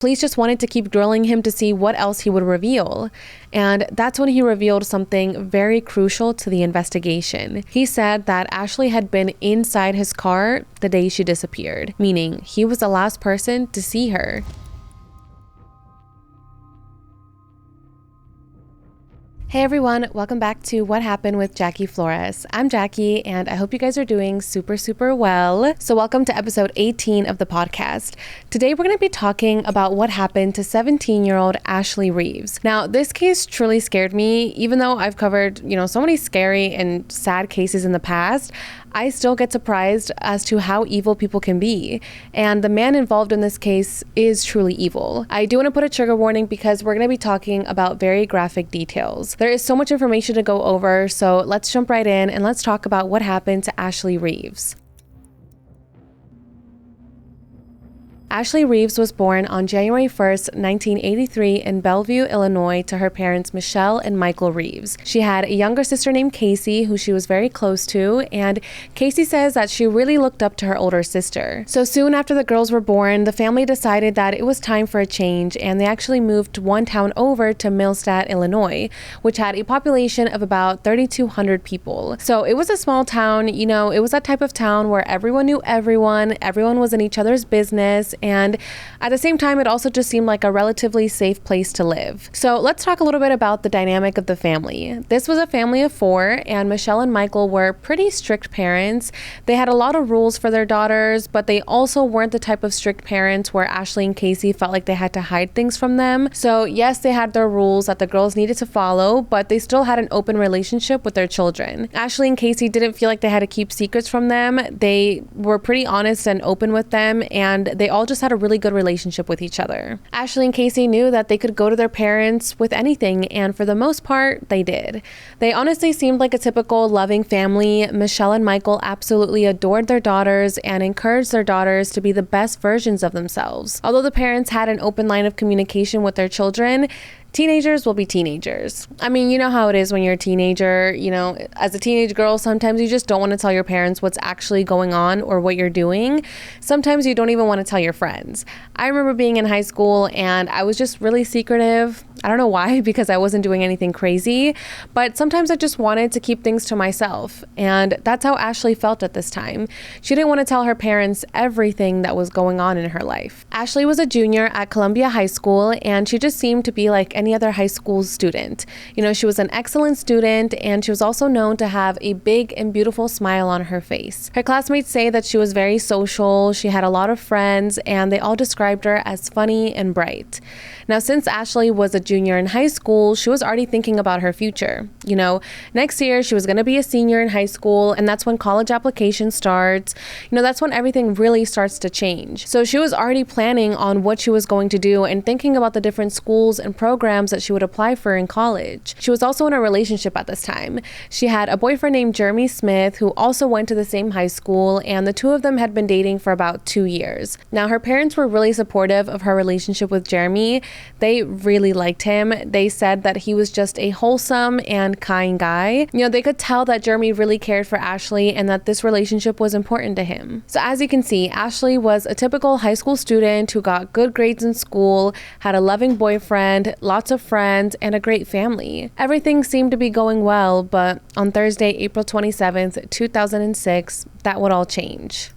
Police just wanted to keep drilling him to see what else he would reveal. And that's when he revealed something very crucial to the investigation. He said that Ashley had been inside his car the day she disappeared, meaning he was the last person to see her. Hey everyone, welcome back to What Happened with Jackie Flores. I'm Jackie and I hope you guys are doing super well. So welcome to episode 18 of the podcast. Today we're going to be talking about what happened to 17-year-old Ashley Reeves. Now this case truly scared me. Even though I've covered, so many scary and sad cases in the past, I still get surprised as to how evil people can be. And the man involved in this case is truly evil. I do want to put a trigger warning because we're going to be talking about very graphic details. There is so much information to go over, so let's jump right in and let's talk about what happened to Ashley Reeves. Ashley Reeves was born on January 1st, 1983 in Bellevue, Illinois to her parents Michelle and Michael Reeves. She had a younger sister named Casey who she was very close to, and Casey says that she really looked up to her older sister. So soon after the girls were born, the family decided that it was time for a change, and they actually moved one town over to Millstadt, Illinois, which had a population of about 3,200 people. So it was a small town, it was that type of town where everyone knew everyone was in each other's business, and at the same time, it also just seemed like a relatively safe place to live. So let's talk a little bit about the dynamic of the family. This was a family of 4, and Michelle and Michael were pretty strict parents. They had a lot of rules for their daughters, but they also weren't the type of strict parents where Ashley and Casey felt like they had to hide things from them. So yes, they had their rules that the girls needed to follow, but they still had an open relationship with their children. Ashley and Casey didn't feel like they had to keep secrets from them. They were pretty honest and open with them, and they all just had a really good relationship with each other. Ashley and Casey knew that they could go to their parents with anything, and for the most part, they did. They honestly seemed like a typical loving family. Michelle and Michael absolutely adored their daughters and encouraged their daughters to be the best versions of themselves. Although the parents had an open line of communication with their children, teenagers will be teenagers. I mean, you know how it is when you're a teenager, as a teenage girl, sometimes you just don't want to tell your parents what's actually going on or what you're doing. Sometimes you don't even want to tell your friends. I remember being in high school and I was just really secretive. I don't know why, because I wasn't doing anything crazy, but sometimes I just wanted to keep things to myself. And that's how Ashley felt at this time. She didn't want to tell her parents everything that was going on in her life. Ashley was a junior at Columbia High School, and she just seemed to be like any other high school student. She was an excellent student, and she was also known to have a big and beautiful smile on her face. Her classmates say that she was very social, she had a lot of friends, and they all described her as funny and bright. Now, since Ashley was a junior in high school, she was already thinking about her future. Next year she was going to be a senior in high school, and that's when college application starts. That's when everything really starts to change. So she was already planning on what she was going to do and thinking about the different schools and programs that she would apply for in college. She was also in a relationship at this time. She had a boyfriend named Jeremy Smith who also went to the same high school, and the two of them had been dating for about 2 years. Now, her parents were really supportive of her relationship with Jeremy. They really liked him. They said that he was just a wholesome and kind guy. They could tell that Jeremy really cared for Ashley and that this relationship was important to him. So as you can see, Ashley was a typical high school student who got good grades in school, had a loving boyfriend, lots of friends, and a great family. Everything seemed to be going well, but on Thursday, April 27th, 2006, that would all change.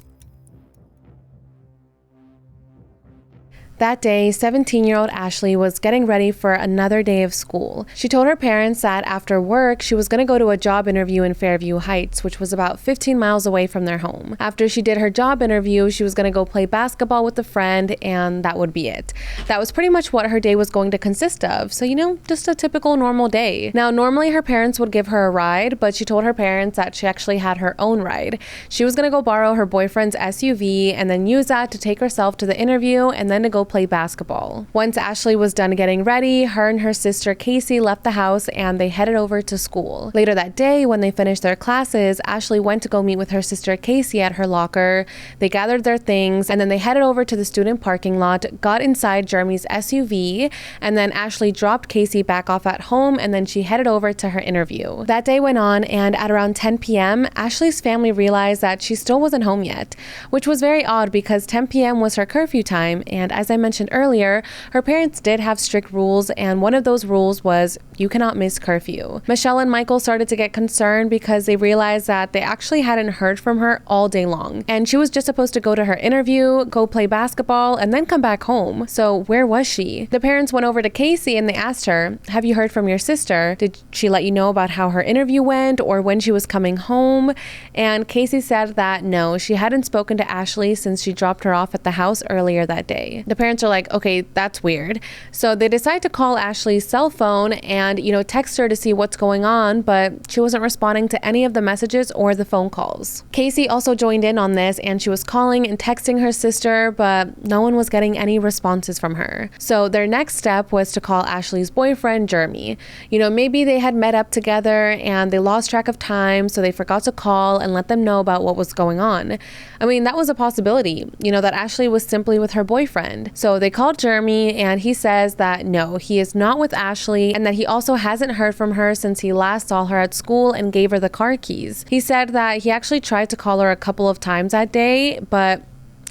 That day, 17-year-old Ashley was getting ready for another day of school. She told her parents that after work, she was going to go to a job interview in Fairview Heights, which was about 15 miles away from their home. After she did her job interview, she was going to go play basketball with a friend, and that would be it. That was pretty much what her day was going to consist of. So, just a typical normal day. Now, normally her parents would give her a ride, but she told her parents that she actually had her own ride. She was going to go borrow her boyfriend's SUV and then use that to take herself to the interview and then to go play basketball. Once Ashley was done getting ready, her and her sister Casey left the house and they headed over to school. Later that day, when they finished their classes, Ashley went to go meet with her sister Casey at her locker. They gathered their things and then they headed over to the student parking lot, got inside Jeremy's SUV, and then Ashley dropped Casey back off at home and then she headed over to her interview. That day went on, and at around 10 p.m., Ashley's family realized that she still wasn't home yet, which was very odd because 10 p.m. was her curfew time, and as I mentioned earlier, her parents did have strict rules, and one of those rules was you cannot miss curfew. Michelle and Michael started to get concerned because they realized that they actually hadn't heard from her all day long, and she was just supposed to go to her interview, go play basketball, and then come back home. So where was she? The parents went over to Casey and they asked her, have you heard from your sister? Did she let you know about how her interview went or when she was coming home? And Casey said that no, she hadn't spoken to Ashley since she dropped her off at the house earlier that day. The parents are like, okay, that's weird. So they decide to call Ashley's cell phone and, text her to see what's going on, but she wasn't responding to any of the messages or the phone calls. Casey also joined in on this, and she was calling and texting her sister, but no one was getting any responses from her. So their next step was to call Ashley's boyfriend, Jeremy. Maybe they had met up together and they lost track of time, so they forgot to call and let them know about what was going on. I mean, that was a possibility, that Ashley was simply with her boyfriend. So they called Jeremy, and he says that no, he is not with Ashley, and that he also hasn't heard from her since he last saw her at school and gave her the car keys. He said that he actually tried to call her a couple of times that day, but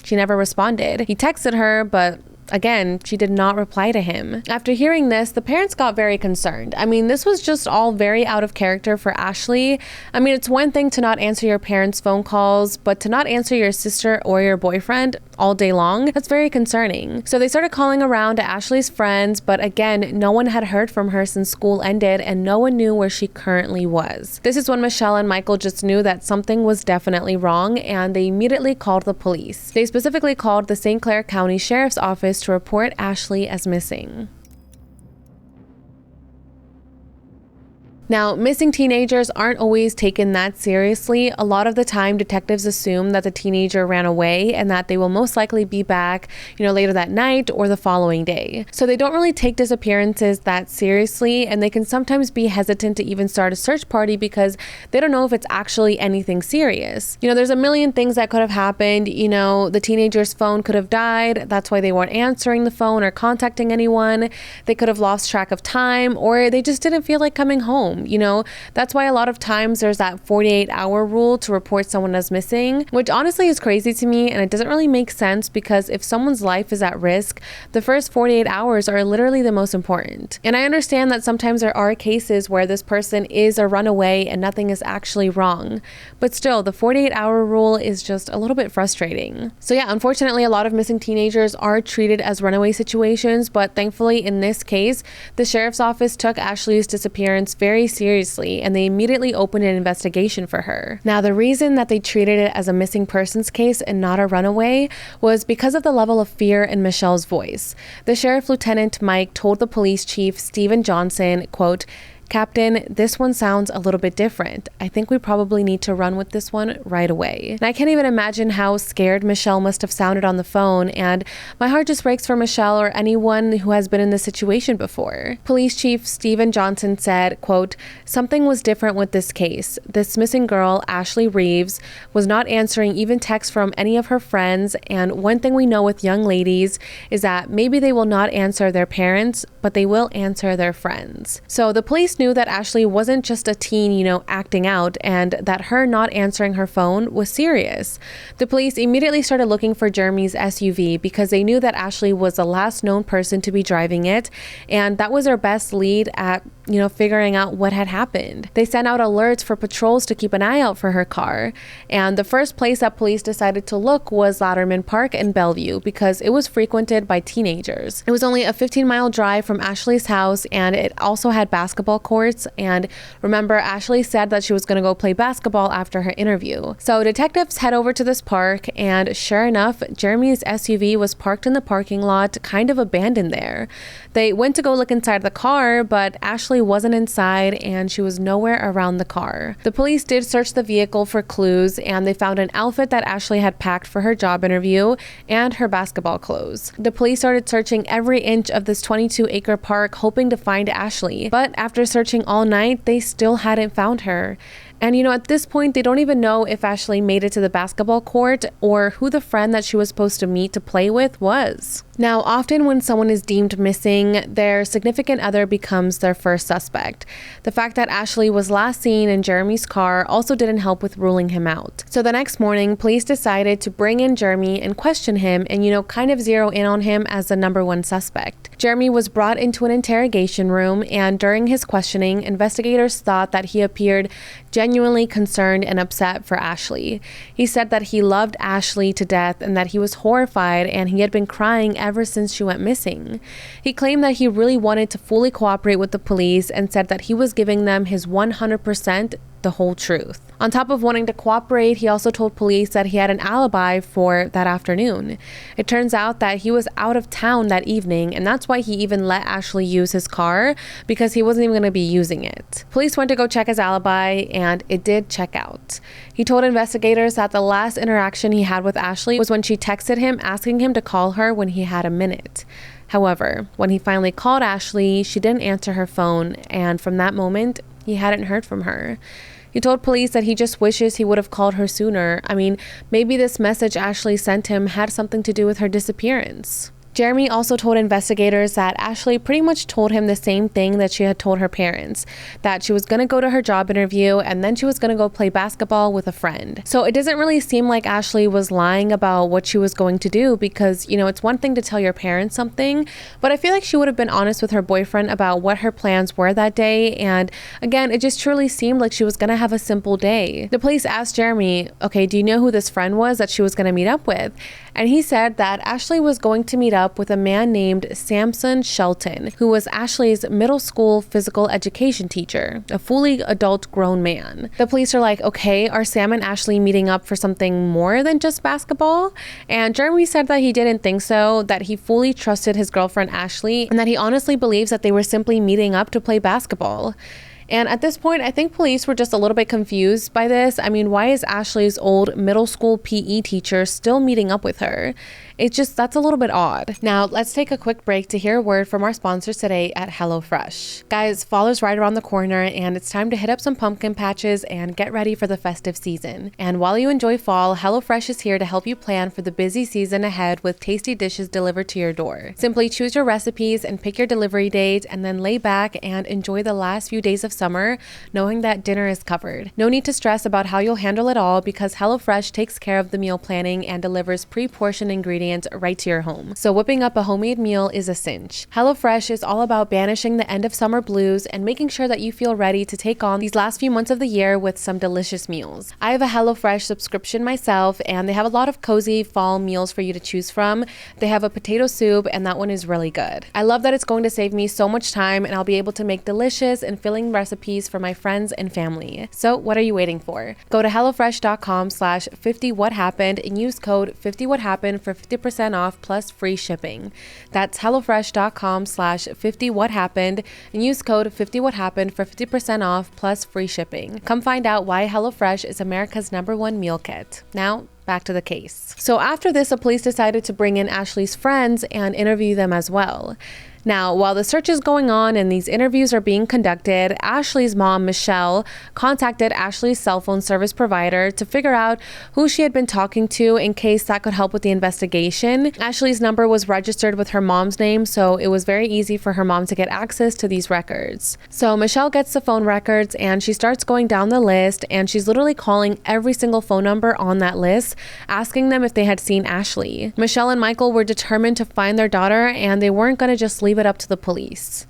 she never responded. He texted her, but again, she did not reply to him. After hearing this, the parents got very concerned. I mean, this was just all very out of character for Ashley. I mean, it's one thing to not answer your parents' phone calls, but to not answer your sister or your boyfriend all day long, that's very concerning. So they started calling around to Ashley's friends, but again, no one had heard from her since school ended and no one knew where she currently was. This is when Michelle and Michael just knew that something was definitely wrong, and they immediately called the police. They specifically called the St. Clair County Sheriff's Office to report Ashley as missing. Now, missing teenagers aren't always taken that seriously. A lot of the time, detectives assume that the teenager ran away and that they will most likely be back, later that night or the following day. So they don't really take disappearances that seriously, and they can sometimes be hesitant to even start a search party because they don't know if it's actually anything serious. There's a million things that could have happened. The teenager's phone could have died. That's why they weren't answering the phone or contacting anyone. They could have lost track of time, or they just didn't feel like coming home. That's why a lot of times there's that 48-hour rule to report someone as missing, which honestly is crazy to me, and it doesn't really make sense because if someone's life is at risk, the first 48 hours are literally the most important. And I understand that sometimes there are cases where this person is a runaway and nothing is actually wrong, but still, the 48-hour rule is just a little bit frustrating. So yeah, unfortunately, a lot of missing teenagers are treated as runaway situations, but thankfully in this case, the sheriff's office took Ashley's disappearance very seriously, and they immediately opened an investigation for her. Now, the reason that they treated it as a missing persons case and not a runaway was because of the level of fear in Michelle's voice. The sheriff lieutenant Mike told the police chief Stephen Johnson, quote, "Captain, this one sounds a little bit different. I think we probably need to run with this one right away." And I can't even imagine how scared Michelle must have sounded on the phone, and my heart just breaks for Michelle or anyone who has been in this situation before. Police Chief Stephen Johnson said, quote, "Something was different with this case. This missing girl, Ashley Reeves, was not answering even texts from any of her friends, and one thing we know with young ladies is that maybe they will not answer their parents, but they will answer their friends." So the police knew that Ashley wasn't just a teen, acting out, and that her not answering her phone was serious. The police immediately started looking for Jeremy's SUV because they knew that Ashley was the last known person to be driving it, and that was their best lead at figuring out what had happened. They sent out alerts for patrols to keep an eye out for her car, and the first place that police decided to look was Latterman Park in Bellevue because it was frequented by teenagers. It was only a 15-mile drive from Ashley's house, and it also had basketball courts, and remember, Ashley said that she was going to go play basketball after her interview. So detectives head over to this park, and sure enough, Jeremy's SUV was parked in the parking lot, kind of abandoned there. They went to go look inside the car, but Ashley wasn't inside and she was nowhere around the car. The police did search the vehicle for clues, and they found an outfit that Ashley had packed for her job interview and her basketball clothes. The police started searching every inch of this 22-acre park hoping to find Ashley, but after searching all night, they still hadn't found her. And at this point, they don't even know if Ashley made it to the basketball court or who the friend that she was supposed to meet to play with was. Now, often when someone is deemed missing, their significant other becomes their first suspect. The fact that Ashley was last seen in Jeremy's car also didn't help with ruling him out. So the next morning, police decided to bring in Jeremy and question him and, kind of zero in on him as the number one suspect. Jeremy was brought into an interrogation room, and during his questioning, investigators thought that he appeared genuinely concerned and upset for Ashley. He said that he loved Ashley to death and that he was horrified and he had been crying ever since she went missing. He claimed that he really wanted to fully cooperate with the police and said that he was giving them his 100% the whole truth. On top of wanting to cooperate, he also told police that he had an alibi for that afternoon. It turns out that he was out of town that evening, and that's why he even let Ashley use his car, because he wasn't even going to be using it. Police went to go check his alibi, and it did check out. He told investigators that the last interaction he had with Ashley was when she texted him asking him to call her when he had a minute. However, when he finally called Ashley, she didn't answer her phone, and from that moment, he hadn't heard from her. He told police that he just wishes he would have called her sooner. I mean, maybe this message Ashley sent him had something to do with her disappearance. Jeremy also told investigators that Ashley pretty much told him the same thing that she had told her parents, that she was going to go to her job interview and then she was going to go play basketball with a friend. So it doesn't really seem like Ashley was lying about what she was going to do because, it's one thing to tell your parents something, but I feel like she would have been honest with her boyfriend about what her plans were that day. And again, it just truly seemed like she was going to have a simple day. The police asked Jeremy, okay, do you know who this friend was that she was going to meet up with? And he said that Ashley was going to meet up with a man named Samson Shelton, who was Ashley's middle school physical education teacher, a fully adult grown man. The police are like, okay, are Sam and Ashley meeting up for something more than just basketball? And Jeremy said that he didn't think so, that he fully trusted his girlfriend Ashley, and that he honestly believes that they were simply meeting up to play basketball. And at this point, I think police were just a little bit confused by this. I mean, why is Ashley's old middle school PE teacher still meeting up with her? That's a little bit odd. Now, let's take a quick break to hear a word from our sponsors today at HelloFresh. Guys, fall is right around the corner and it's time to hit up some pumpkin patches and get ready for the festive season. And while you enjoy fall, HelloFresh is here to help you plan for the busy season ahead with tasty dishes delivered to your door. Simply choose your recipes and pick your delivery date and then lay back and enjoy the last few days of summer knowing that dinner is covered. No need to stress about how you'll handle it all because HelloFresh takes care of the meal planning and delivers pre-portioned ingredients right to your home. So whipping up a homemade meal is a cinch. HelloFresh is all about banishing the end of summer blues and making sure that you feel ready to take on these last few months of the year with some delicious meals. I have a HelloFresh subscription myself and they have a lot of cozy fall meals for you to choose from. They have a potato soup and that one is really good. I love that it's going to save me so much time and I'll be able to make delicious and filling recipes for my friends and family. So what are you waiting for? Go to hellofresh.com/50whathappened and use code 50whathappened for 50% off plus free shipping. That's hellofresh.com/50whathappened and use code 50whathappened for 50% off plus free shipping. Come find out why HelloFresh is America's #1 meal kit. Now, back to the case. So after this, the police decided to bring in Ashley's friends and interview them as well. Now, while the search is going on and these interviews are being conducted, Ashley's mom, Michelle, contacted Ashley's cell phone service provider to figure out who she had been talking to in case that could help with the investigation. Ashley's number was registered with her mom's name, so it was very easy for her mom to get access to these records. So Michelle gets the phone records and she starts going down the list and she's literally calling every single phone number on that list, asking them if they had seen Ashley. Michelle and Michael were determined to find their daughter and they weren't going to just leave it up to the police.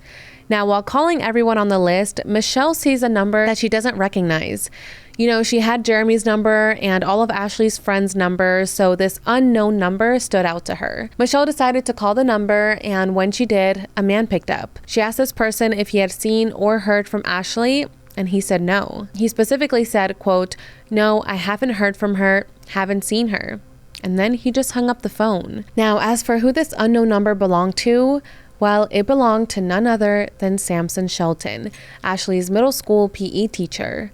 Now, while calling everyone on the list, Michelle sees a number that she doesn't recognize. She had Jeremy's number and all of Ashley's friends' numbers, so this unknown number stood out to her. Michelle decided to call the number, and when she did, a man picked up. She asked this person if he had seen or heard from Ashley, and he said no. He specifically said, quote, "No, I haven't heard from her, haven't seen her." And then he just hung up the phone. Now, as for who this unknown number belonged to, well, it belonged to none other than Samson Shelton, Ashley's middle school PE teacher.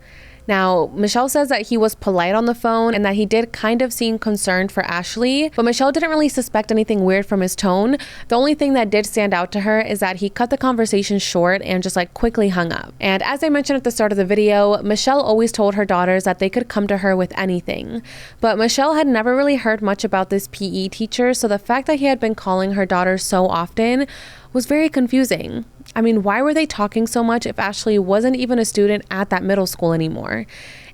Now, Michelle says that he was polite on the phone and that he did kind of seem concerned for Ashley, but Michelle didn't really suspect anything weird from his tone. The only thing that did stand out to her is that he cut the conversation short and just like quickly hung up. And as I mentioned at the start of the video, Michelle always told her daughters that they could come to her with anything. But Michelle had never really heard much about this PE teacher, so the fact that he had been calling her daughters so often was very confusing. I mean, why were they talking so much if Ashley wasn't even a student at that middle school anymore?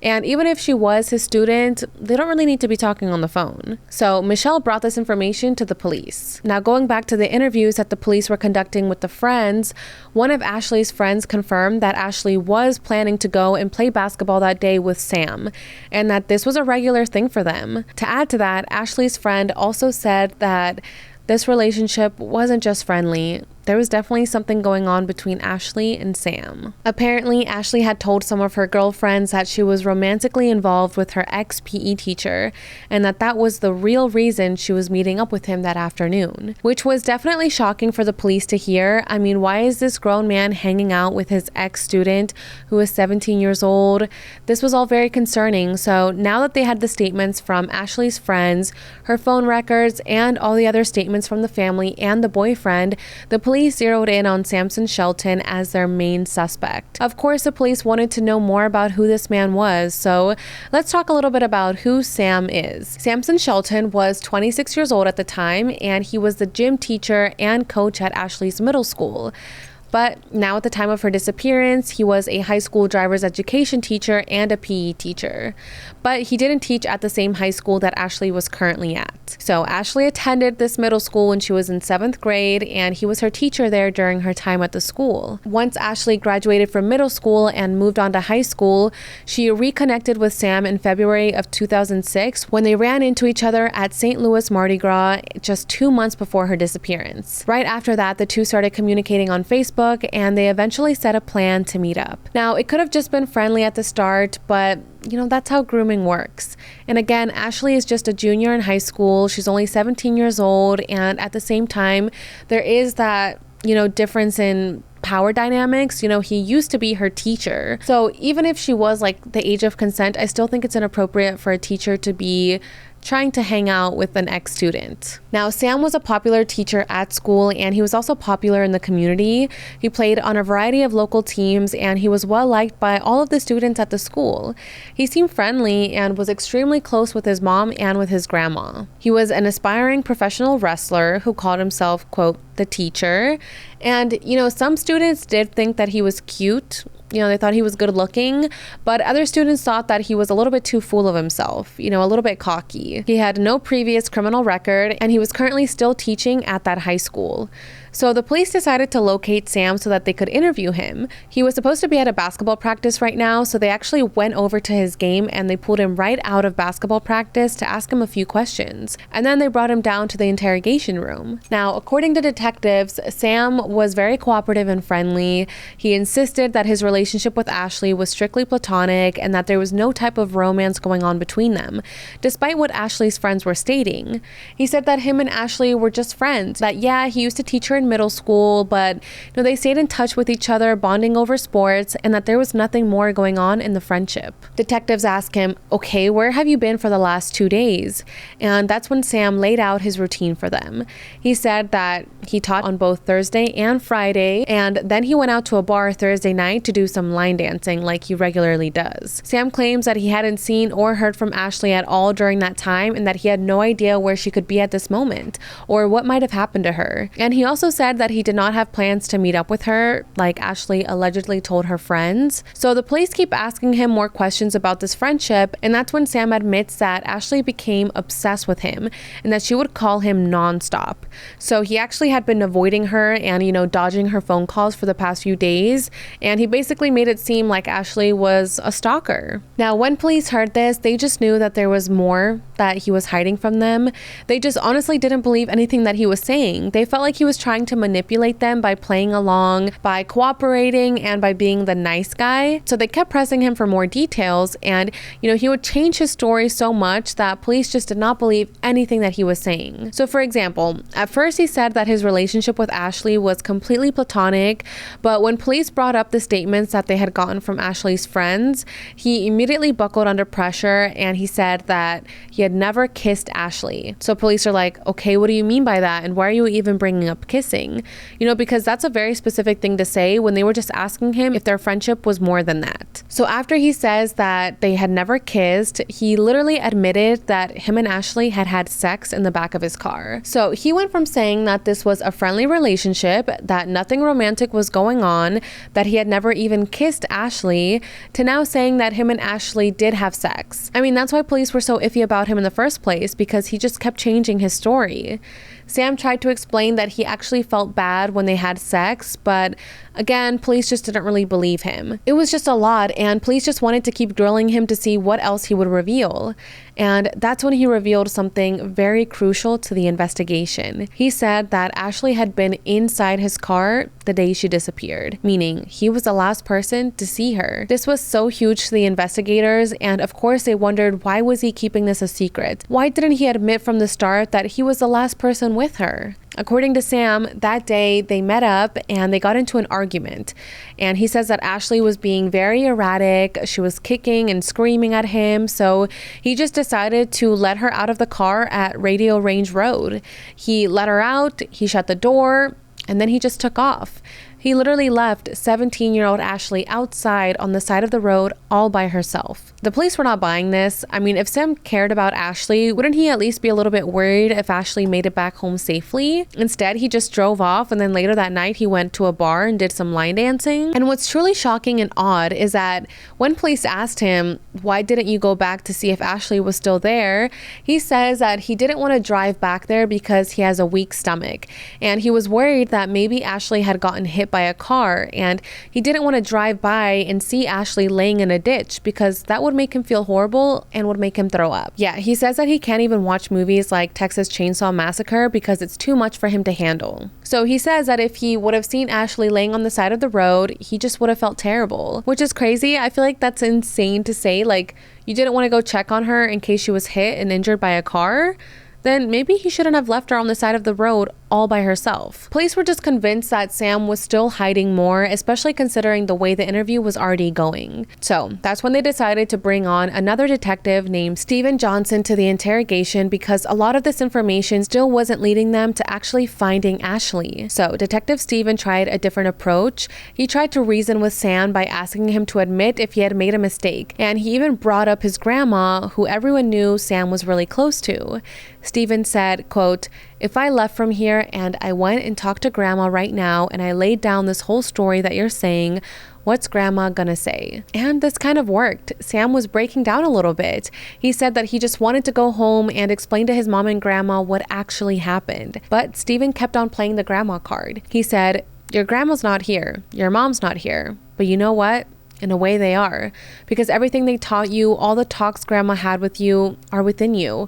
And even if she was his student, they don't really need to be talking on the phone. So Michelle brought this information to the police. Now, going back to the interviews that the police were conducting with the friends, one of Ashley's friends confirmed that Ashley was planning to go and play basketball that day with Sam, and that this was a regular thing for them. To add to that, Ashley's friend also said that this relationship wasn't just friendly. There was definitely something going on between Ashley and Sam. Apparently, Ashley had told some of her girlfriends that she was romantically involved with her ex-PE teacher, and that was the real reason she was meeting up with him that afternoon, which was definitely shocking for the police to hear. I mean, why is this grown man hanging out with his ex-student who is 17 years old? This was all very concerning. So now that they had the statements from Ashley's friends, her phone records, and all the other statements from the family and the boyfriend, the police zeroed in on Samson Shelton as their main suspect. Of course, the police wanted to know more about who this man was, so let's talk a little bit about who Sam is. Samson Shelton was 26 years old at the time, and he was the gym teacher and coach at Ashley's middle school. But now at the time of her disappearance, he was a high school driver's education teacher and a PE teacher. But he didn't teach at the same high school that Ashley was currently at. So Ashley attended this middle school when she was in 7th grade, and he was her teacher there during her time at the school. Once Ashley graduated from middle school and moved on to high school, she reconnected with Sam in February of 2006 when they ran into each other at St. Louis Mardi Gras just 2 months before her disappearance. Right after that, the two started communicating on Facebook, and they eventually set a plan to meet up. Now, it could have just been friendly at the start, but that's how grooming works. And again, Ashley is just a junior in high school. She's only 17 years old, and at the same time, there is that, difference in power dynamics. He used to be her teacher. So even if she was like the age of consent, I still think it's inappropriate for a teacher to be trying to hang out with an ex-student. Now, Sam was a popular teacher at school, and he was also popular in the community. He played on a variety of local teams, and he was well liked by all of the students at the school. He seemed friendly and was extremely close with his mom and with his grandma. He was an aspiring professional wrestler who called himself, quote, the teacher. And, some students did think that he was cute. They thought he was good looking, but other students thought that he was a little bit too full of himself, a little bit cocky. He had no previous criminal record, and he was currently still teaching at that high school. So the police decided to locate Sam so that they could interview him. He was supposed to be at a basketball practice right now, so they actually went over to his game and they pulled him right out of basketball practice to ask him a few questions. And then they brought him down to the interrogation room. Now, according to detectives, Sam was very cooperative and friendly. He insisted that his relationship with Ashley was strictly platonic and that there was no type of romance going on between them, despite what Ashley's friends were stating. He said that him and Ashley were just friends, that yeah, he used to teach her in middle school, but they stayed in touch with each other, bonding over sports, and that there was nothing more going on in the friendship. Detectives asked him, okay, where have you been for the last 2 days? And that's when Sam laid out his routine for them. He said that he taught on both Thursday and Friday, and then he went out to a bar Thursday night to do some line dancing like he regularly does. Sam claims that he hadn't seen or heard from Ashley at all during that time, and that he had no idea where she could be at this moment or what might have happened to her. And he also said that he did not have plans to meet up with her, like Ashley allegedly told her friends. So the police keep asking him more questions about this friendship, and that's when Sam admits that Ashley became obsessed with him and that she would call him nonstop. So he actually had been avoiding her and, dodging her phone calls for the past few days, and he basically made it seem like Ashley was a stalker. Now, when police heard this, they just knew that there was more that he was hiding from them. They just honestly didn't believe anything that he was saying. They felt like he was trying trying to manipulate them by playing along, by cooperating, and by being the nice guy. So they kept pressing him for more details, and he would change his story so much that police just did not believe anything that he was saying. So for example, at first he said that his relationship with Ashley was completely platonic, but when police brought up the statements that they had gotten from Ashley's friends, he immediately buckled under pressure and he said that he had never kissed Ashley. So police are like, okay, what do you mean by that? And why are you even bringing up kissing? Because that's a very specific thing to say when they were just asking him if their friendship was more than that. So after he says that they had never kissed, he literally admitted that him and Ashley had had sex in the back of his car. So he went from saying that this was a friendly relationship, that nothing romantic was going on, that he had never even kissed Ashley, to now saying that him and Ashley did have sex. I mean, that's why police were so iffy about him in the first place, because he just kept changing his story. Sam tried to explain that he actually felt bad when they had sex, but again, police just didn't really believe him. It was just a lot, and police just wanted to keep drilling him to see what else he would reveal. And that's when he revealed something very crucial to the investigation. He said that Ashley had been inside his car the day she disappeared, meaning he was the last person to see her. This was so huge to the investigators, and of course they wondered, why was he keeping this a secret? Why didn't he admit from the start that he was the last person with her? According to Sam, that day they met up and they got into an argument. And he says that Ashley was being very erratic. She was kicking and screaming at him. So he just decided to let her out of the car at Radio Range Road. He let her out, he shut the door, and then he just took off. He literally left 17-year-old Ashley outside on the side of the road all by herself. The police were not buying this. I mean, if Sam cared about Ashley, wouldn't he at least be a little bit worried if Ashley made it back home safely? Instead, he just drove off, and then later that night he went to a bar and did some line dancing. And what's truly shocking and odd is that when police asked him, why didn't you go back to see if Ashley was still there? He says that he didn't want to drive back there because he has a weak stomach. And he was worried that maybe Ashley had gotten hit by a car, and he didn't want to drive by and see Ashley laying in a ditch because that would make him feel horrible and would make him throw up. Yeah, he says that he can't even watch movies like Texas Chainsaw Massacre because it's too much for him to handle. So he says that if he would have seen Ashley laying on the side of the road, he just would have felt terrible, which is crazy. I feel like that's insane to say. Like, you didn't want to go check on her in case she was hit and injured by a car? Then maybe he shouldn't have left her on the side of the road all by herself. Police were just convinced that Sam was still hiding more, especially considering the way the interview was already going. So that's when they decided to bring on another detective named Steven Johnson to the interrogation, because a lot of this information still wasn't leading them to actually finding Ashley. So Detective Steven tried a different approach. He tried to reason with Sam by asking him to admit if he had made a mistake, and he even brought up his grandma, who everyone knew Sam was really close to. Steven said, quote, "If I left from here and I went and talked to grandma right now and I laid down this whole story that you're saying, what's grandma gonna say?" And this kind of worked. Sam was breaking down a little bit. He said that he just wanted to go home and explain to his mom and grandma what actually happened. But Steven kept on playing the grandma card. He said, "Your grandma's not here. Your mom's not here. But you know what? In a way they are. Because everything they taught you, all the talks grandma had with you are within you.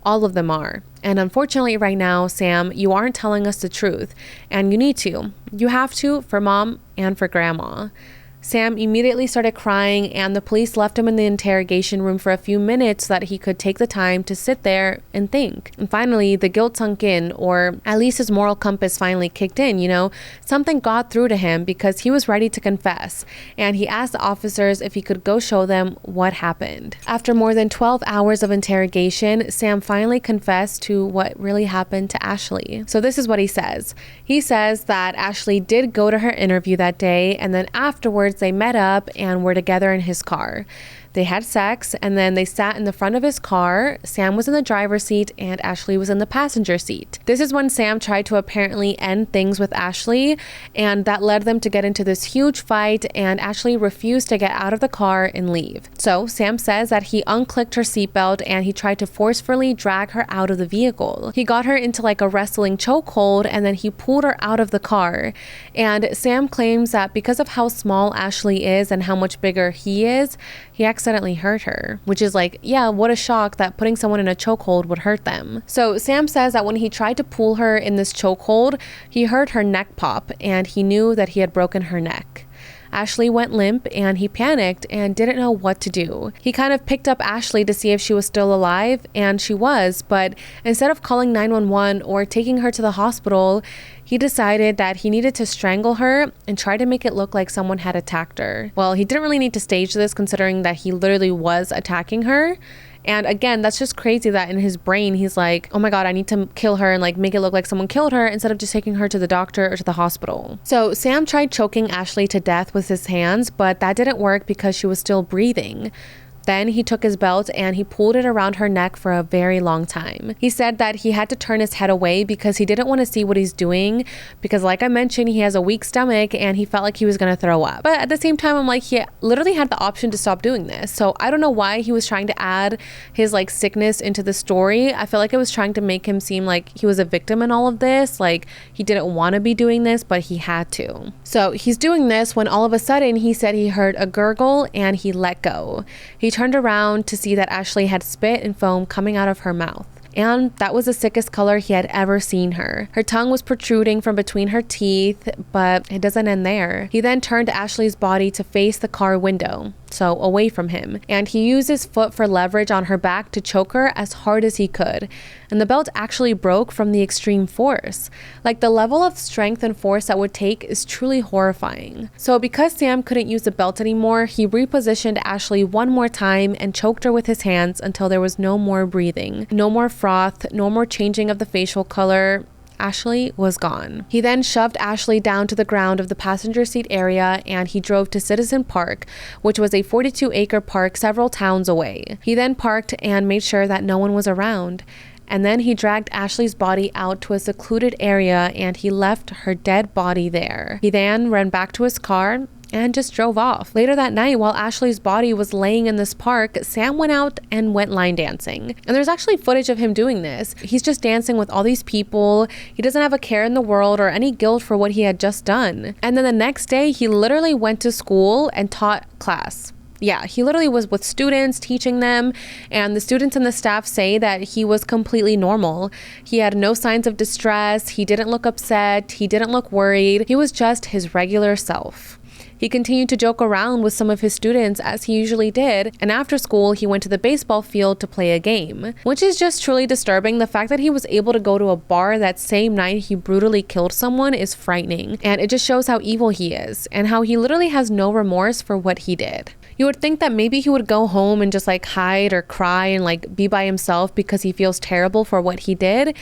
All of them are. And unfortunately right now, Sam, you aren't telling us the truth. And you need to. You have to, for mom and for grandma." Sam immediately started crying, and the police left him in the interrogation room for a few minutes so that he could take the time to sit there and think. And finally, the guilt sunk in, or at least his moral compass finally kicked in, Something got through to him because he was ready to confess, and he asked the officers if he could go show them what happened. After more than 12 hours of interrogation, Sam finally confessed to what really happened to Ashley. So this is what he says. He says that Ashley did go to her interview that day, and then afterwards they met up and were together in his car. They had sex, and then they sat in the front of his car. Sam was in the driver's seat and Ashley was in the passenger seat. This is when Sam tried to apparently end things with Ashley, and that led them to get into this huge fight, and Ashley refused to get out of the car and leave. So Sam says that he unclicked her seatbelt and he tried to forcefully drag her out of the vehicle. He got her into like a wrestling chokehold, and then he pulled her out of the car. And Sam claims that because of how small Ashley is and how much bigger he is, he accidentally hurt her, which is like, yeah, what a shock that putting someone in a chokehold would hurt them. So Sam says that when he tried to pull her in this chokehold, he heard her neck pop and he knew that he had broken her neck. Ashley went limp and he panicked and didn't know what to do. He kind of picked up Ashley to see if she was still alive, and she was, but instead of calling 911 or taking her to the hospital, he decided that he needed to strangle her and try to make it look like someone had attacked her. Well, he didn't really need to stage this considering that he literally was attacking her. And again, that's just crazy that in his brain, he's like, oh my God, I need to kill her and like make it look like someone killed her instead of just taking her to the doctor or to the hospital. So Sam tried choking Ashley to death with his hands, but that didn't work because she was still breathing. Then he took his belt and he pulled it around her neck for a very long time. He said that he had to turn his head away because he didn't want to see what he's doing because, like I mentioned, he has a weak stomach and he felt like he was going to throw up. But at the same time, I'm like, he literally had the option to stop doing this. So I don't know why he was trying to add his like sickness into the story. I feel like it was trying to make him seem like he was a victim in all of this. Like he didn't want to be doing this, but he had to. So he's doing this when all of a sudden he said he heard a gurgle and he let go. He turned around to see that Ashley had spit and foam coming out of her mouth. And that was the sickest color he had ever seen her. Her tongue was protruding from between her teeth, but it doesn't end there. He then turned Ashley's body to face the car window, so away from him, and he used his foot for leverage on her back to choke her as hard as he could. And the belt actually broke from the extreme force. Like, the level of strength and force that would take is truly horrifying. So because Sam couldn't use the belt anymore, he repositioned Ashley one more time and choked her with his hands until there was no more breathing, no more froth, no more changing of the facial color. Ashley was gone. He then shoved Ashley down to the ground of the passenger seat area and he drove to Citizen Park, which was a 42-acre park several towns away. He then parked and made sure that no one was around. And then he dragged Ashley's body out to a secluded area and he left her dead body there. He then ran back to his car and just drove off. Later that night, while Ashley's body was laying in this park, Sam went out and went line dancing. And there's actually footage of him doing this. He's just dancing with all these people. He doesn't have a care in the world or any guilt for what he had just done. And then the next day, he literally went to school and taught class. Yeah, he literally was with students, teaching them, and the students and the staff say that he was completely normal. He had no signs of distress. He didn't look upset. He didn't look worried. He was just his regular self. He continued to joke around with some of his students as he usually did, and after school, he went to the baseball field to play a game, which is just truly disturbing. The fact that he was able to go to a bar that same night he brutally killed someone is frightening, and it just shows how evil he is, and how he literally has no remorse for what he did. You would think that maybe he would go home and just like hide or cry and like be by himself because he feels terrible for what he did.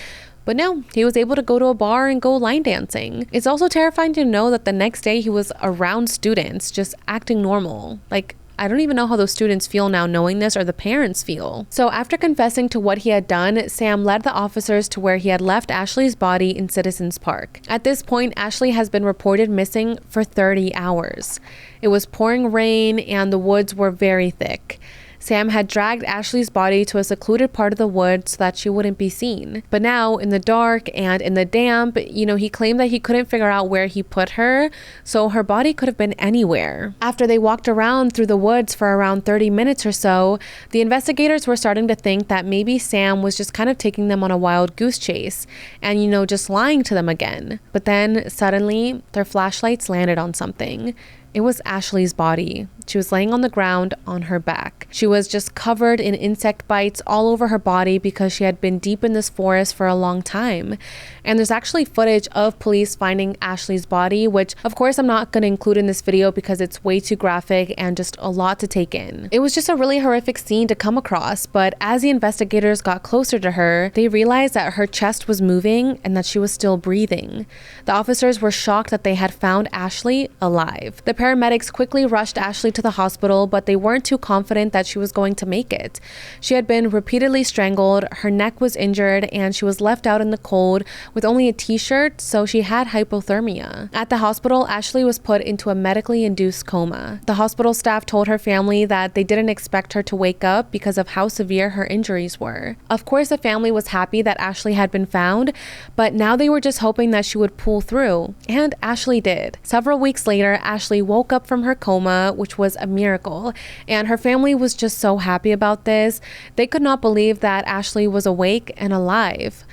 But no, he was able to go to a bar and go line dancing. It's also terrifying to know that the next day he was around students just acting normal. Like, I don't even know how those students feel now knowing this, or the parents feel. So after confessing to what he had done, Sam led the officers to where he had left Ashley's body in Citizens Park. At this point, Ashley has been reported missing for 30 hours. It was pouring rain and the woods were very thick. Sam had dragged Ashley's body to a secluded part of the woods so that she wouldn't be seen. But now, in the dark and in the damp, he claimed that he couldn't figure out where he put her, so her body could have been anywhere. After they walked around through the woods for around 30 minutes or so, the investigators were starting to think that maybe Sam was just kind of taking them on a wild goose chase and, just lying to them again. But then, suddenly, their flashlights landed on something. It was Ashley's body. She was laying on the ground on her back. She was just covered in insect bites all over her body because she had been deep in this forest for a long time. And there's actually footage of police finding Ashley's body, which of course I'm not going to include in this video because it's way too graphic and just a lot to take in. It was just a really horrific scene to come across, but as the investigators got closer to her, they realized that her chest was moving and that she was still breathing. The officers were shocked that they had found Ashley alive. The paramedics quickly rushed Ashley to the hospital, but they weren't too confident that she was going to make it. She had been repeatedly strangled, her neck was injured, and she was left out in the cold with only a t-shirt, so she had hypothermia. At the hospital, Ashley was put into a medically induced coma. The hospital staff told her family that they didn't expect her to wake up because of how severe her injuries were. Of course, the family was happy that Ashley had been found, but now they were just hoping that she would pull through, and Ashley did. Several weeks later, Ashley woke up from her coma, which was a miracle, and her family was just so happy about this. They could not believe that Ashley was awake and alive.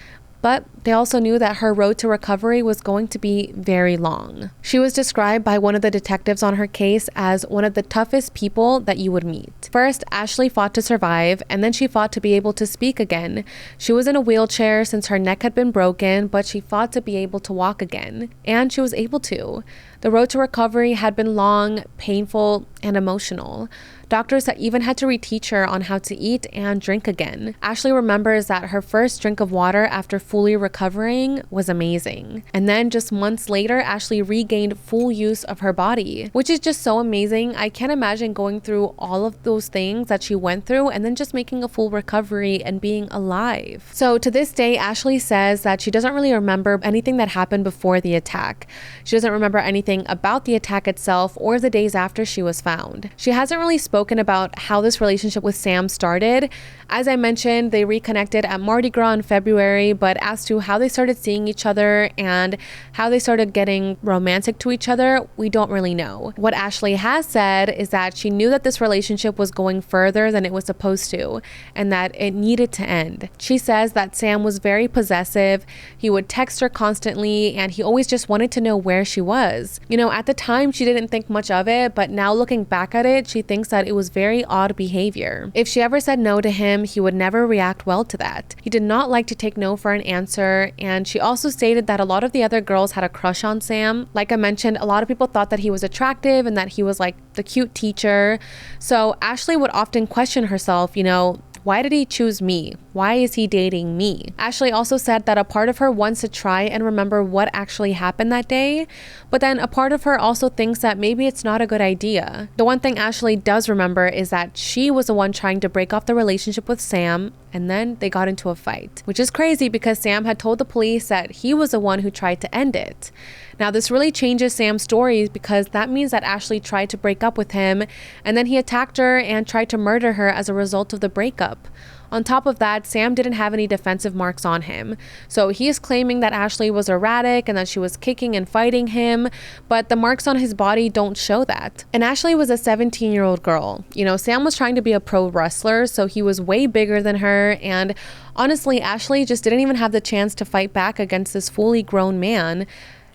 But they also knew that her road to recovery was going to be very long. She was described by one of the detectives on her case as one of the toughest people that you would meet. First, Ashley fought to survive, and then she fought to be able to speak again. She was in a wheelchair since her neck had been broken, but she fought to be able to walk again. And she was able to. The road to recovery had been long, painful, and emotional. Doctors even had to reteach her on how to eat and drink again. Ashley remembers that her first drink of water after fully recovering was amazing. And then just months later, Ashley regained full use of her body, which is just so amazing. I can't imagine going through all of those things that she went through and then just making a full recovery and being alive. So to this day, Ashley says that she doesn't really remember anything that happened before the attack. She doesn't remember anything about the attack itself or the days after she was found. She hasn't really spoken about how this relationship with Sam started. As I mentioned, they reconnected at Mardi Gras in February, but as to how they started seeing each other and how they started getting romantic to each other, we don't really know. What Ashley has said is that she knew that this relationship was going further than it was supposed to and that it needed to end. She says that Sam was very possessive. He would text her constantly and he always just wanted to know where she was. You know, at the time she didn't think much of it, but now looking back at it, she thinks that it was very odd behavior. If she ever said no to him, he would never react well to that. He did not like to take no for an answer, and she also stated that a lot of the other girls had a crush on Sam. Like I mentioned, a lot of people thought that he was attractive and that he was like the cute teacher. So Ashley would often question herself, you know, why did he choose me? Why is he dating me? Ashley also said that a part of her wants to try and remember what actually happened that day, but then a part of her also thinks that maybe it's not a good idea. The one thing Ashley does remember is that she was the one trying to break off the relationship with Sam, and then they got into a fight, which is crazy because Sam had told the police that he was the one who tried to end it. Now, this really changes Sam's story because that means that Ashley tried to break up with him, and then he attacked her and tried to murder her as a result of the breakup. On top of that, Sam didn't have any defensive marks on him. So he is claiming that Ashley was erratic and that she was kicking and fighting him, but the marks on his body don't show that. And Ashley was a 17-year-old girl. You know, Sam was trying to be a pro wrestler, so he was way bigger than her, and honestly, Ashley just didn't even have the chance to fight back against this fully grown man.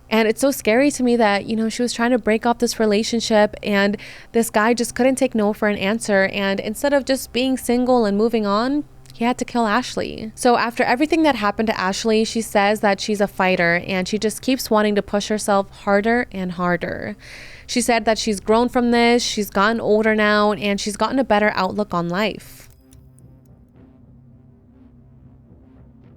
And it's so scary to me that, you know, she was trying to break off this relationship and this guy just couldn't take no for an answer. And instead of just being single and moving on, he had to kill Ashley. So after everything that happened to Ashley, she says that she's a fighter and she just keeps wanting to push herself harder and harder. She said that she's grown from this, she's gotten older now, and she's gotten a better outlook on life.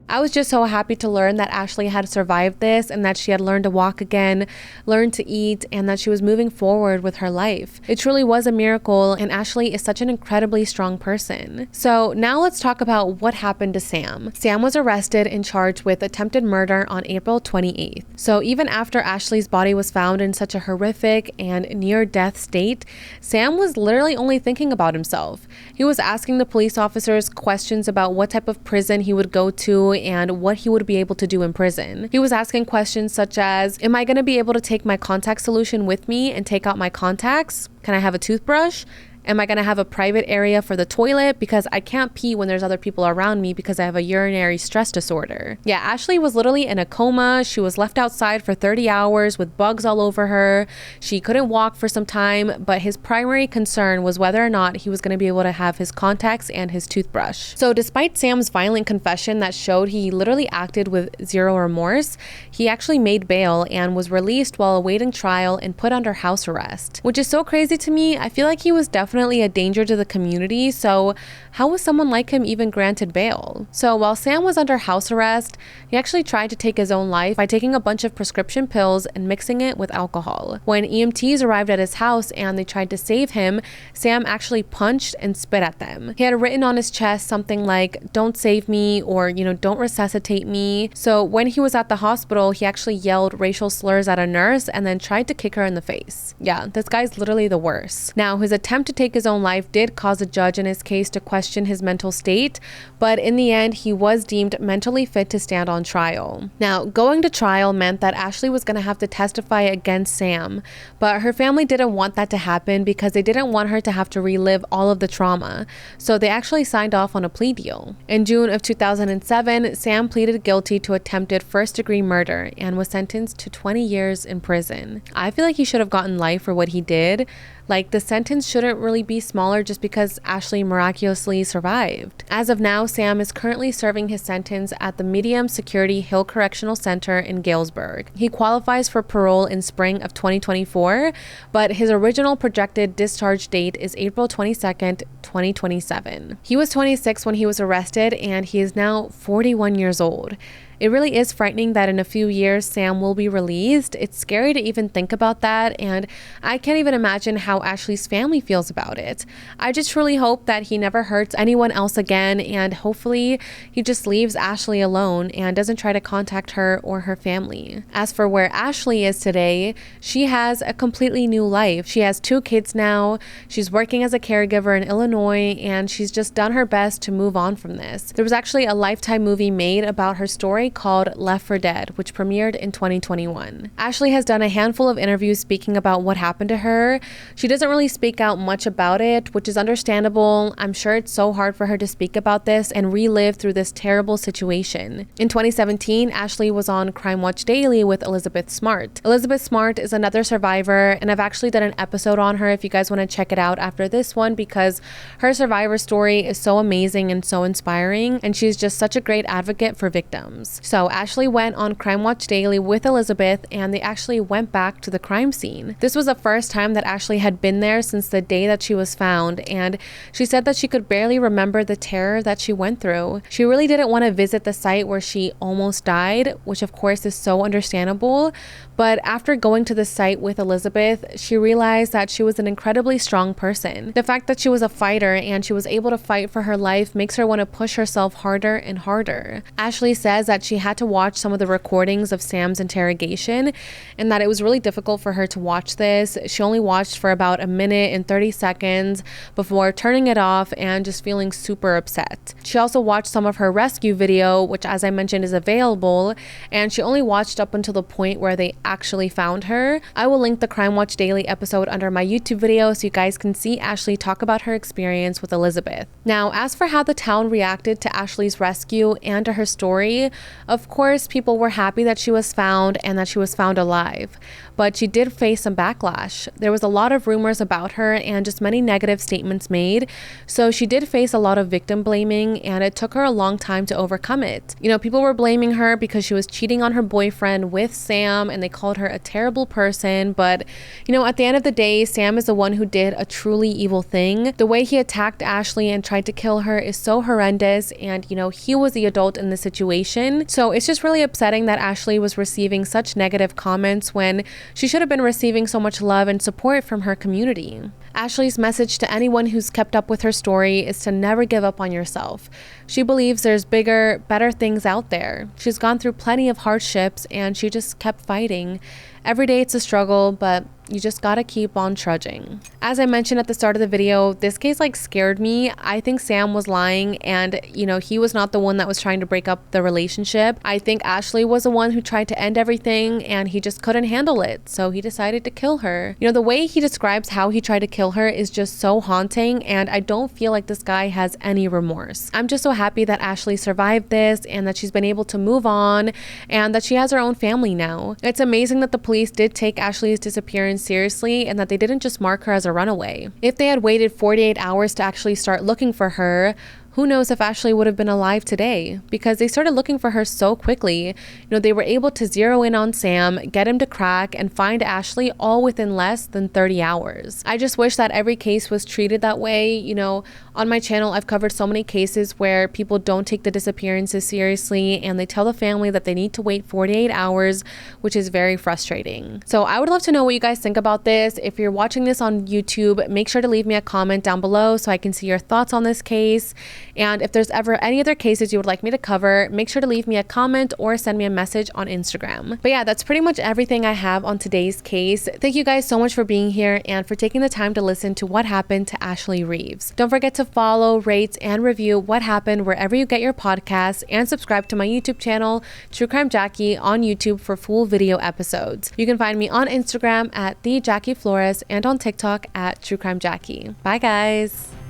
I was just so happy to learn that Ashley had survived this and that she had learned to walk again, learned to eat, and that she was moving forward with her life. It truly was a miracle, and Ashley is such an incredibly strong person. So now let's talk about what happened to Sam. Sam was arrested and charged with attempted murder on April 28th. So even after Ashley's body was found in such a horrific and near-death state, Sam was literally only thinking about himself. He was asking the police officers questions about what type of prison he would go to and what he would be able to do in prison. He was asking questions such as, am I going to be able to take my contact solution with me and take out my contacts? Can I have a toothbrush? Am I going to have a private area for the toilet because I can't pee when there's other people around me because I have a urinary stress disorder? Yeah, Ashley was literally in a coma. She was left outside for 30 hours with bugs all over her. She couldn't walk for some time, but his primary concern was whether or not he was going to be able to have his contacts and his toothbrush. So despite Sam's violent confession that showed he literally acted with zero remorse, he actually made bail and was released while awaiting trial and put under house arrest, which is so crazy to me. I feel like he was definitely a danger to the community, so how was someone like him even granted bail? So while Sam was under house arrest, he actually tried to take his own life by taking a bunch of prescription pills and mixing it with alcohol. When EMTs arrived at his house and they tried to save him, Sam actually punched and spit at them. He had written on his chest something like, "Don't save me," or, you know, "Don't resuscitate me." So when he was at the hospital, he actually yelled racial slurs at a nurse and then tried to kick her in the face. Yeah, this guy's literally the worst. Now, his attempt to take take his own life did cause a judge in his case to question his mental state, but in the end, he was deemed mentally fit to stand on trial. Now, going to trial meant that Ashley was going to have to testify against Sam, but her family didn't want that to happen because they didn't want her to have to relive all of the trauma, so they actually signed off on a plea deal. In June of 2007, Sam pleaded guilty to attempted first-degree murder and was sentenced to 20 years in prison. I feel like he should have gotten life for what he did. Like, the sentence shouldn't really be smaller just because Ashley miraculously survived. As of now, Sam is currently serving his sentence at the Medium Security Hill Correctional Center in Galesburg. He qualifies for parole in spring of 2024, but his original projected discharge date is April 22nd, 2027. He was 26 when he was arrested, and he is now 41 years old. It really is frightening that in a few years Sam will be released. It's scary to even think about that, and I can't even imagine how Ashley's family feels about it. I just truly hope that he never hurts anyone else again, and hopefully he just leaves Ashley alone and doesn't try to contact her or her family. As for where Ashley is today, she has a completely new life. She has 2 kids now, she's working as a caregiver in Illinois, and she's just done her best to move on from this. There was actually a Lifetime movie made about her story called Left for Dead, which premiered in 2021. Ashley has done a handful of interviews speaking about what happened to her. She doesn't really speak out much about it, which is understandable. I'm sure it's so hard for her to speak about this and relive through this terrible situation. In 2017, Ashley was on Crime Watch Daily with Elizabeth Smart. Elizabeth Smart is another survivor, and I've actually done an episode on her if you guys want to check it out after this one, because her survivor story is so amazing and so inspiring, and she's just such a great advocate for victims. So Ashley went on Crime Watch Daily with Elizabeth, and they actually went back to the crime scene. This was the first time that Ashley had been there since the day that she was found, and she said that she could barely remember the terror that she went through. She really didn't want to visit the site where she almost died, which of course is so understandable, but after going to the site with Elizabeth, she realized that she was an incredibly strong person. The fact that she was a fighter and she was able to fight for her life makes her want to push herself harder and harder. Ashley says that she had to watch some of the recordings of Sam's interrogation, and that it was really difficult for her to watch this. She only watched for about a minute and 30 seconds before turning it off and just feeling super upset. She also watched some of her rescue video, which, as I mentioned, is available, and she only watched up until the point where they actually found her. I will link the Crime Watch Daily episode under my YouTube video so you guys can see Ashley talk about her experience with Elizabeth. Now, as for how the town reacted to Ashley's rescue and to her story, of course, people were happy that she was found and that she was found alive, but she did face some backlash. There was a lot of rumors about her and just many negative statements made, so she did face a lot of victim blaming, and it took her a long time to overcome it. You know, people were blaming her because she was cheating on her boyfriend with Sam, and they called her a terrible person, but you know, at the end of the day, Sam is the one who did a truly evil thing. The way he attacked Ashley and tried to kill her is so horrendous, and you know, he was the adult in the situation, so it's just really upsetting that Ashley was receiving such negative comments when she should have been receiving so much love and support from her community. Ashley's message to anyone who's kept up with her story is to never give up on yourself. She believes there's bigger, better things out there. She's gone through plenty of hardships and she just kept fighting. Every day it's a struggle, but you just gotta keep on trudging. As I mentioned at the start of the video, this case scared me. I think Sam was lying, and you know, he was not the one that was trying to break up the relationship. I think Ashley was the one who tried to end everything, and he just couldn't handle it, so he decided to kill her. You know, the way he describes how he tried to kill her is just so haunting, and I don't feel like this guy has any remorse. I'm just so happy that Ashley survived this and that she's been able to move on and that she has her own family now. It's amazing that the police did take Ashley's disappearance seriously and that they didn't just mark her as a runaway. If they had waited 48 hours to actually start looking for her, who knows if Ashley would have been alive today, because they started looking for her so quickly. You know, they were able to zero in on Sam, get him to crack, and find Ashley all within less than 30 hours. I just wish that every case was treated that way. You know, on my channel, I've covered so many cases where people don't take the disappearances seriously and they tell the family that they need to wait 48 hours, which is very frustrating. So I would love to know what you guys think about this. If you're watching this on YouTube, make sure to leave me a comment down below so I can see your thoughts on this case. And if there's ever any other cases you would like me to cover, make sure to leave me a comment or send me a message on Instagram. But yeah, that's pretty much everything I have on today's case. Thank you guys so much for being here and for taking the time to listen to what happened to Ashley Reeves. Don't forget to follow, rate, and review What Happened wherever you get your podcasts, and subscribe to my YouTube channel, True Crime Jackie, on YouTube for full video episodes. You can find me on Instagram at the Jackie Flores and on TikTok at True Crime Jackie. Bye guys.